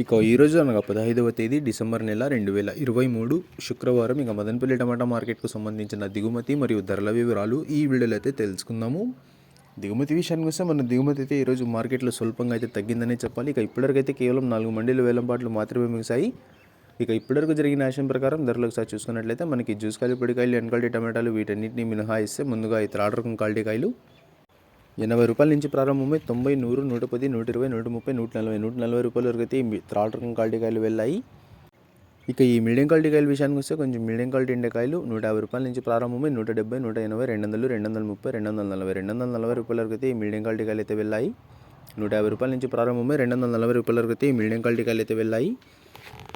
ఇక ఈరోజు అనగా 15వ తేదీ డిసెంబర్ నెల 2023 శుక్రవారం ఇక మదనపల్లి టమాటా మార్కెట్కు సంబంధించిన దిగుమతి మరియు ధరల వివరాలు ఈ వీడియోలో అయితే తెలుసుకుందాము. దిగుమతి విషయానికి వస్తే మన దిగుమతి అయితే ఈరోజు మార్కెట్లో స్వల్పంగా అయితే తగ్గిందనే చెప్పాలి. ఇక ఇప్పటివరకైతే కేవలం 4 మండీలు వేలంపాట్లు మాత్రమే ముగిశాయి. ఇక ఇప్పటివరకు జరిగిన యాక్షన్ ప్రకారం ధరలు ఒకసారి చూసుకున్నట్లయితే మనకి జ్యూస్ కాయలు, పొడికాయలు, ఎన్క్వాలిటీ టమాటాలు వీటన్నిటిని మినహాయిస్తే ముందుగా అయితే థర్డ్ రకం క్వాలిటీ కాయలు రూ. 80 నుంచి ప్రారంభమై 90, 100, 110, 120, 130, 140, 140 రూపాయల వరకు అయితే ఈ థర్డ్ రకం క్వాలిటీ కాయలు వెళ్ళాయి. ఇక ఈ మీడియం క్వాలిటీ కాయల విషయానికి వస్తే కొంచెం మీడియం క్వాలిటీ ఉండే కాయలు రూ. 150 నుంచి ప్రారంభమై 170, 180, 200, 230, 240, 240 రూపాయల వరకు అయితే ఈ మీడియం క్వాలిటీ కాయలు అయితే వెళ్ళాయి. రూ. 150 నుంచి ప్రారంభమై 240 రూపాయల వరకు అయితే ఈ మీడియం క్వాలిటీ కాయలు అయితే వెళ్ళాయి.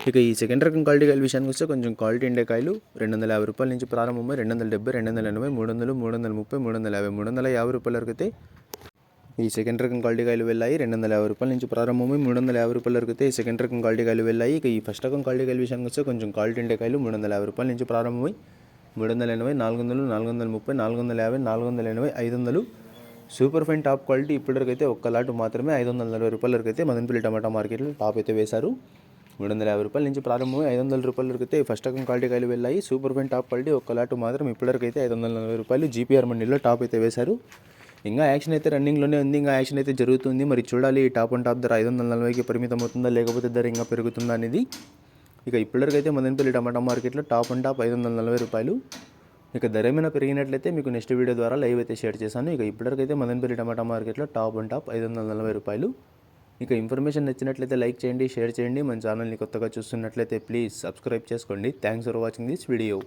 ఇక ఈ సెకండ్ రకం క్వాలిటీ కాయల విషయానికి వస్తే కొంచెం క్వాలిటీ ఉండే కాయలు రూ. 250 నుంచి ప్రారంభమై 270, 280, 300, 330, 350, 350 రూపాయల వరకు అయితే ఈ సెకండ్ రకం క్వాలిటీ కాయలు వెళ్ళాయి. రూ. 250 నుంచి ప్రారంభమై 350 రూపాయల వరకు అయితే ఈ సెకండ్ రకం క్వాలిటీ కాయలు వెళ్ళాయి. ఇక ఈ ఫస్ట్ రకం క్వాలిటీ కాయల విషయానికి వస్తే కొంచెం క్వాలిటీ ఉండే కాయలు రూ. 350 నుంచి ప్రారంభమై 380, 400, 430, 450, 480, 500 సూపర్ ఫైన్ టాప్ క్వాలిటీ ఇప్పటివరకు అయితే ఒక్క లాట్ మాత్రమే 540 రూపాయల వరకు అయితే మదనపల్లి టమాటా మార్కెట్లో టాప్ అయితే వేశారు. రూ. 350 నుంచి ప్రారంభమై 500 రూపాయల వరకు అయితే ఫస్ట్ రకం క్వాలిటీ కాయలు వెళ్ళాయి. సూపర్ ఫైన్ టాప్ క్వాలిటీ ఒక్క లాట్ మాత్రం ఇప్పటివరకు అయితే 540 రూపాయలు జీపీఆర్ మండీలో టాప్ అయితే వేశారు. ఇంకా యాక్షన్ అయితే రన్నింగ్లోనే ఉంది, ఇంకా యాక్షన్ అయితే జరుగుతుంది. మరి చూడాలి ఈ టాప్ అండ్ టాప్ ధర 540కి పరిమితం అవుతుందా లేకపోతే ధర ఇంకా పెరుగుతుందా అనేది. ఇక ఇప్పటివరకు అయితే మదనపల్లి టమాటా మార్కెట్లో టాప్ అండ్ టాప్ 540 రూపాయలు. ఇక ధర ఏమైనా పెరిగినట్లయితే మీకు నెక్స్ట్ వీడియో ద్వారా లైవ్ అయితే షేర్ చేశాను. ఇక ఇప్పటివరకు అయితే మదనపల్లి టమాటా మార్కెట్లో టాప్ అండ్ టాప్ 540 రూపాయలు. ఇక ఇన్ఫర్మేషన్ నచ్చినట్లయితే లైక్ చేయండి, షేర్ చేయండి. మన ఛానల్ని కొత్తగా చూస్తున్నట్లయితే ప్లీజ్ సబ్స్క్రైబ్ చేసుకోండి. Thanks for watching this video.